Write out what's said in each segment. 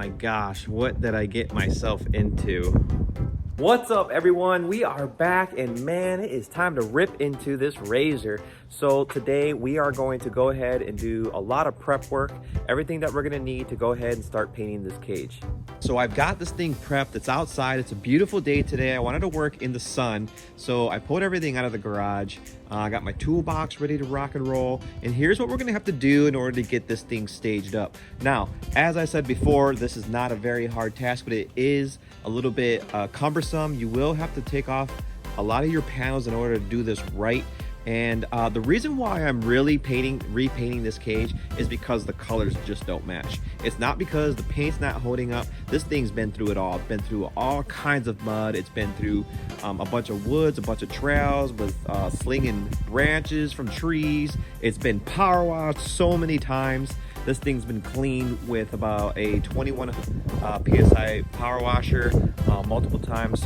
My gosh, what did I get myself into? What's up, everyone? We are back, and man, it is time to rip into this RZR. So today we are going to go ahead and do a lot of prep work, everything that we're gonna need to go ahead and start painting this cage. So I've got this thing prepped. It's outside. It's a beautiful day today. I wanted to work in the sun, so I pulled everything out of the garage. I got my toolbox ready to rock and roll, and here's what we're gonna have to do in order to get this thing staged up. Now, as I said before, this is not a very hard task, but it is a little bit cumbersome. You will have to take off a lot of your panels in order to do this right. And the reason why I'm really repainting this cage is because the colors just don't match. It's not because the paint's not holding up. This thing's been through it all. It's been through all kinds of mud. It's been through a bunch of woods, a bunch of trails with slinging branches from trees. It's been power washed so many times. This thing's been cleaned with about a 21 PSI power washer multiple times.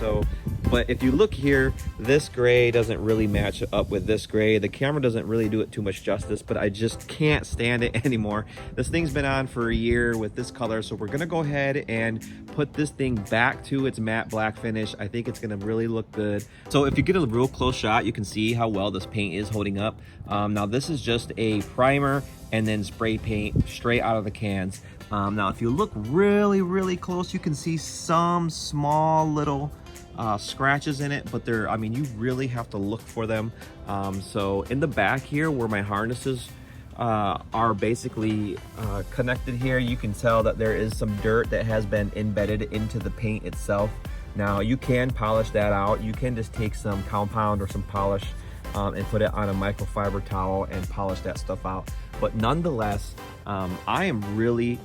But if you look here, this gray doesn't really match up with this gray. The camera doesn't really do it too much justice, but I just can't stand it anymore. This thing's been on for a year with this color, so we're gonna go ahead and put this thing back to its matte black finish. I think it's gonna really look good. So if you get a real close shot, you can see how well this paint is holding up. Now this is just a primer and then spray paint straight out of the cans. Now if you look really close, you can see some small little scratches in it, but I mean, you really have to look for them. So in the back here where my harnesses are basically connected here, you can tell that there is some dirt that has been embedded into the paint itself. Now you can polish that out. You can just take some compound or some polish and put it on a microfiber towel and polish that stuff out. But nonetheless, I am really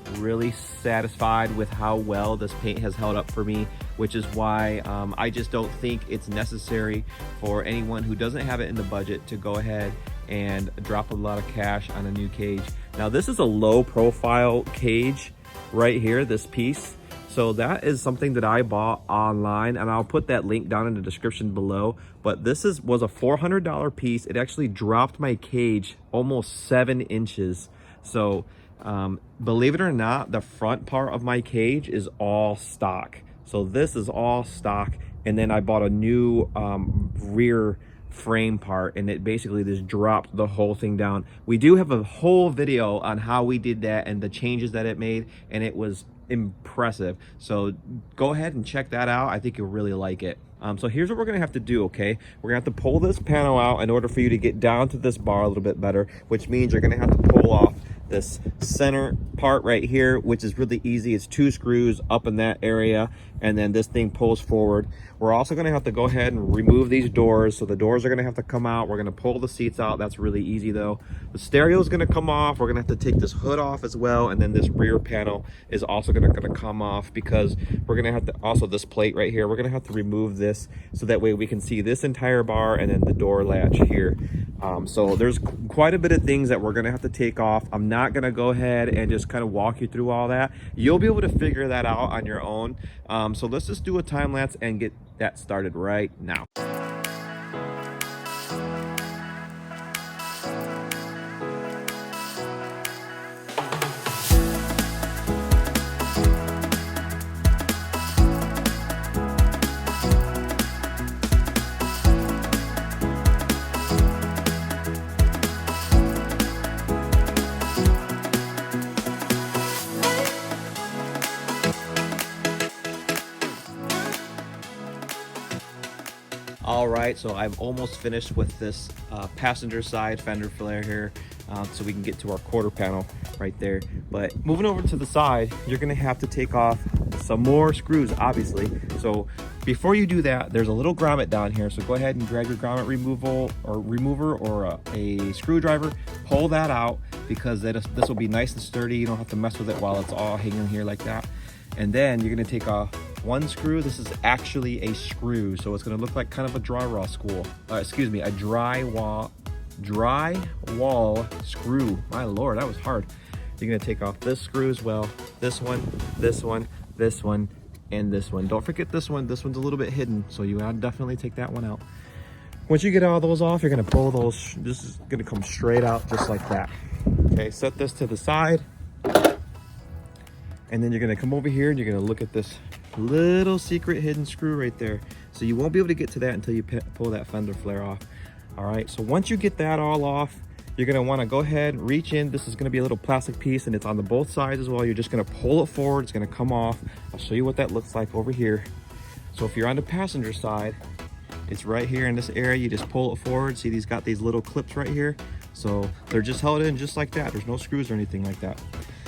satisfied with how well this paint has held up for me, which is why I just don't think it's necessary for anyone who doesn't have it in the budget to go ahead and drop a lot of cash on a new cage. Now this is a low profile cage right here, this piece. So that is something that I bought online, and I'll put that link down in the description below. But this was a $400 piece. It actually dropped my cage almost 7 inches. So believe it or not, the front part of my cage is all stock. So this is all stock. And then I bought a new rear frame part, and it basically just dropped the whole thing down. We do have a whole video on how we did that and the changes that it made, and it was impressive. So go ahead and check that out. I think you'll really like it. So here's what we're gonna have to do, okay? We're gonna have to pull this panel out in order for you to get down to this bar a little bit better, which means you're gonna have to pull off this center part right here, which is really easy. It's 2 screws up in that area, and then this thing pulls forward. We're also gonna have to go ahead and remove these doors. So the doors are gonna have to come out. We're gonna pull the seats out. That's really easy though. The stereo is gonna come off. We're gonna have to take this hood off as well. And then this rear panel is also gonna come off, because we're gonna have to, also this plate right here, we're gonna have to remove this so that way we can see this entire bar and then the door latch here. So there's quite a bit of things that we're gonna have to take off. I'm not gonna go ahead and just kind of walk you through all that. You'll be able to figure that out on your own. So let's just do a time lapse and get that started right now. All right, so I've almost finished with this passenger side fender flare here, so we can get to our quarter panel right there. But moving over to the side, you're gonna have to take off some more screws, obviously. So before you do that, there's a little grommet down here. So go ahead and grab your grommet remover or a screwdriver, pull that out, because this will be nice and sturdy. You don't have to mess with it while it's all hanging here like that. And then you're gonna take off 1 screw. This is actually a screw, so it's gonna look like kind of a drywall screw. My Lord, that was hard. You're gonna take off this screw as well. This one, this one, this one, and this one. Don't forget this one. This one's a little bit hidden, so you gotta definitely take that one out. Once you get all those off, you're gonna pull those. This is gonna come straight out just like that. Okay, set this to the side. And then you're gonna come over here and you're gonna look at this little secret hidden screw right there. So you won't be able to get to that until you pull that fender flare off. All right, so once you get that all off, you're gonna wanna go ahead and reach in. This is gonna be a little plastic piece and it's on the both sides as well. You're just gonna pull it forward, it's gonna come off. I'll show you what that looks like over here. So if you're on the passenger side, it's right here in this area. You just pull it forward. See, these got these little clips right here. So they're just held in just like that. There's no screws or anything like that.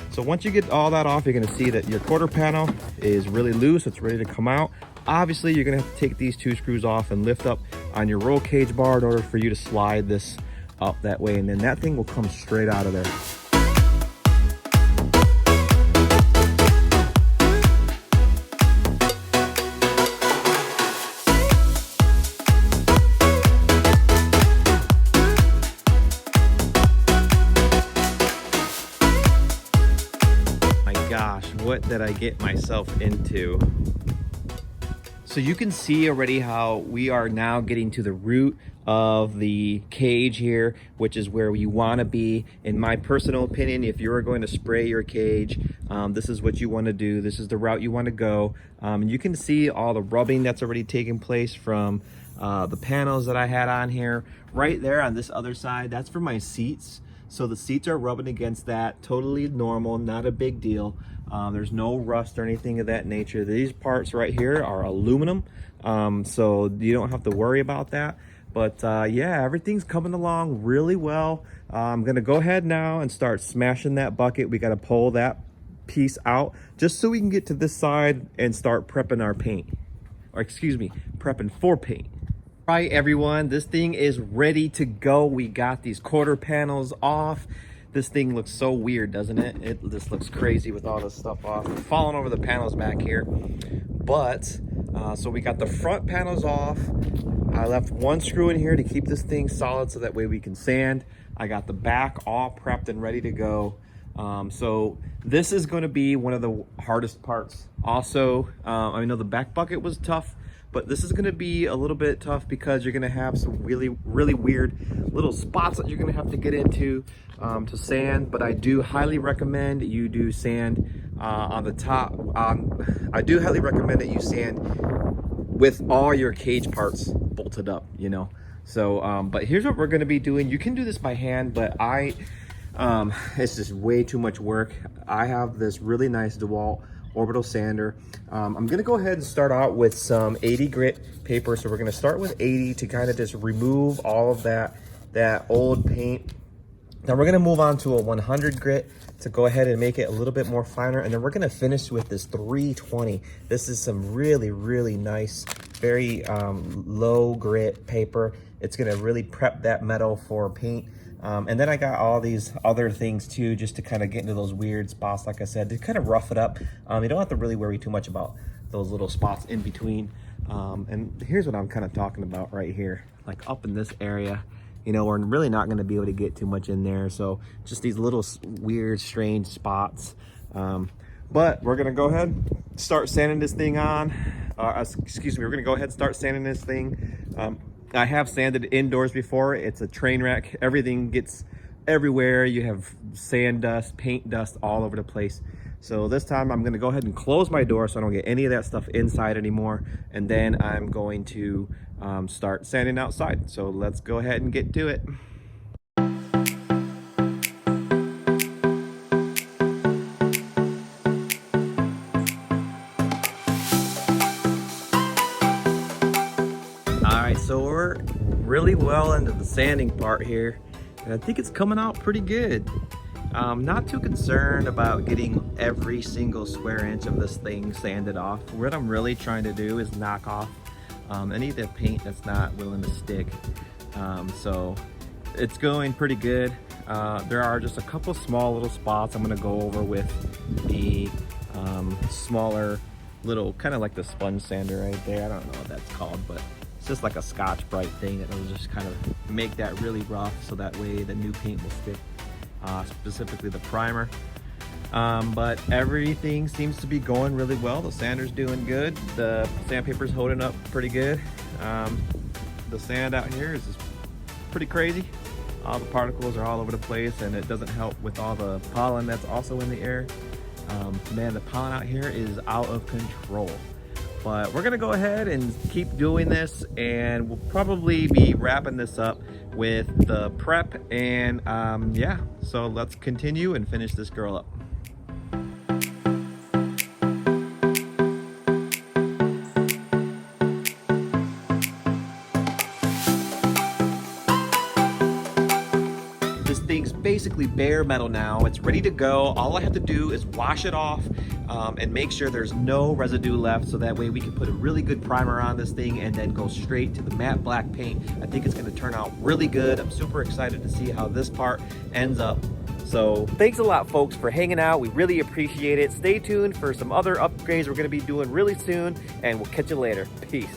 So once you get all that off, you're gonna see that your quarter panel is really loose. It's ready to come out. Obviously, you're gonna have to take these 2 screws off and lift up on your roll cage bar in order for you to slide this up that way. And then that thing will come straight out of there. Gosh, what did I get myself into? So you can see already how we are now getting to the root of the cage here, which is where you want to be. In my personal opinion, if you're going to spray your cage, this is what you want to do. This is the route you want to go. And you can see all the rubbing that's already taken place from the panels that I had on here. Right there on this other side, that's for my seats. So the seats are rubbing against that, totally normal, not a big deal. There's no rust or anything of that nature. These parts right here are aluminum, so you don't have to worry about that. But yeah, everything's coming along really well. I'm gonna go ahead now and start smashing that bucket. We gotta pull that piece out just so we can get to this side and start prepping our paint. Or excuse me, prepping for paint. All right, everyone, this thing is ready to go. We got these quarter panels off. This thing looks so weird, doesn't it? It just looks crazy with all this stuff off. I'm falling over the panels back here. But, so we got the front panels off. I left 1 screw in here to keep this thing solid so that way we can sand. I got the back all prepped and ready to go. So this is going to be one of the hardest parts. Also, I know the back bucket was tough, but this is going to be a little bit tough because you're going to have some really weird little spots that you're going to have to get into to sand. But I do highly recommend you do sand on the top. I do highly recommend that you sand with all your cage parts bolted up, you know. So but here's what we're going to be doing. You can do this by hand, but it's just way too much work. I have this really nice DeWalt orbital sander. I'm gonna go ahead and start out with some 80 grit paper. So we're gonna start with 80 to kind of just remove all of that old paint. Then we're gonna move on to a 100 grit to go ahead and make it a little bit more finer. And then we're gonna finish with this 320. This is some really nice, very low grit paper. It's gonna really prep that metal for paint. And then I got all these other things too, just to kind of get into those weird spots, like I said, to kind of rough it up. You don't have to really worry too much about those little spots in between. And here's what I'm kind of talking about right here, like up in this area. You know, we're really not going to be able to get too much in there. So just these little weird, strange spots. But we're going to go ahead and start sanding this thing on. Excuse me, we're going to go ahead and start sanding this thing. I have sanded indoors before. It's a train wreck. Everything gets everywhere. You have sand dust, paint dust all over the place. So this time I'm gonna go ahead and close my door so I don't get any of that stuff inside anymore. And then I'm going to start sanding outside. So let's go ahead and get to it. So we're really well into the sanding part here, and I think it's coming out pretty good. Not too concerned about getting every single square inch of this thing sanded off. What I'm really trying to do is knock off any of the paint that's not willing to stick. So it's going pretty good. There are just a couple small little spots I'm gonna go over with the smaller little, kind of like the sponge sander right there. I don't know what that's called, but it's just like a Scotch Brite thing that will just kind of make that really rough so that way the new paint will stick, specifically the primer. But everything seems to be going really well. The sander's doing good. The sandpaper's holding up pretty good. The sand out here is just pretty crazy. All the particles are all over the place, and it doesn't help with all the pollen that's also in the air. Man, the pollen out here is out of control. But we're gonna go ahead and keep doing this, and we'll probably be wrapping this up with the prep. And yeah, so let's continue and finish this girl up. This thing's basically bare metal now. It's ready to go. All I have to do is wash it off and make sure there's no residue left, so that way we can put a really good primer on this thing and then go straight to the matte black paint. I think it's gonna turn out really good. I'm super excited to see how this part ends up. So thanks a lot, folks, for hanging out. We really appreciate it. Stay tuned for some other upgrades we're gonna be doing really soon, and we'll catch you later. Peace.